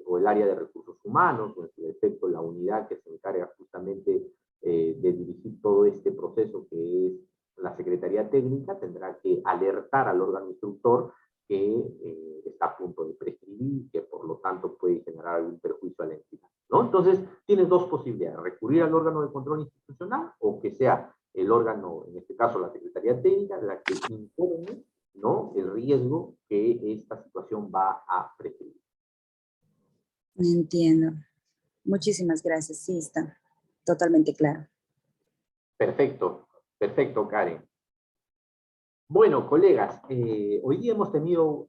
o el área de recursos humanos, o en su defecto la unidad que se encarga justamente de dirigir todo este proceso, que es la Secretaría Técnica, tendrá que alertar al órgano instructor que está a punto de prescribir, que por lo tanto puede generar algún perjuicio a la entidad, ¿no? Entonces, tienes dos posibilidades: recurrir al órgano de control institucional, o que sea el órgano, en este caso la Secretaría Técnica, la que informe, ¿no?, el riesgo que esta situación va a prescribir. Entiendo. Muchísimas gracias. Sí, está totalmente claro. Perfecto, perfecto, Karen. Bueno, colegas, hoy día hemos tenido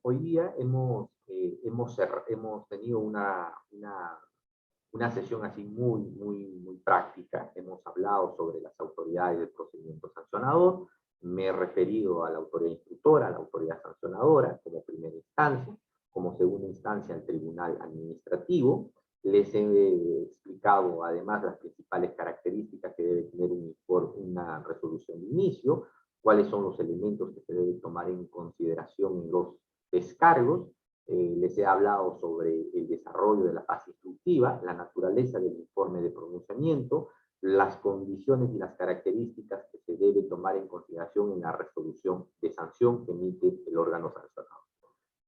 una sesión así muy práctica. Hemos hablado sobre las autoridades del procedimiento sancionador. Me he referido a la autoridad instructora, a la autoridad sancionadora como primera instancia, como segunda instancia al tribunal administrativo. Les he explicado además las principales características que debe tener una resolución de inicio, cuáles son los elementos que se deben tomar en consideración en los descargos. Les he hablado sobre el desarrollo de la fase instructiva, la naturaleza del informe de pronunciamiento, las condiciones y las características que se debe tomar en consideración en la resolución de sanción que emite el órgano sancionador.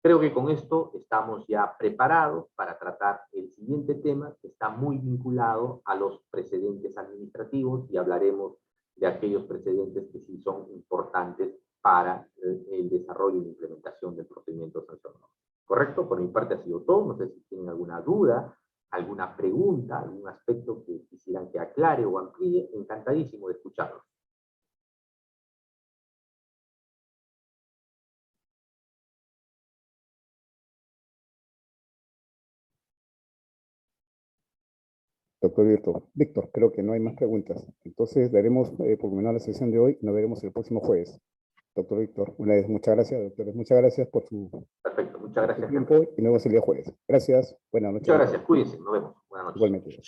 Creo que con esto estamos ya preparados para tratar el siguiente tema, que está muy vinculado a los precedentes administrativos, y hablaremos de aquellos precedentes que sí son importantes para el desarrollo y la implementación del procedimiento sancionador. ¿Correcto? Por mi parte ha sido todo. No sé si tienen alguna duda, alguna pregunta, algún aspecto que quisieran que aclare o amplíe. Encantadísimo de escucharlos. Doctor Víctor, creo que no hay más preguntas. Entonces daremos por culminada la sesión de hoy y nos veremos el próximo jueves. Doctor Víctor, una vez, muchas gracias, doctores. Muchas gracias por su Perfecto, muchas gracias. tiempo y nos vemos el día jueves. Gracias, buenas noches. Muchas gracias, cuídense, nos vemos. Buenas noches. Igualmente.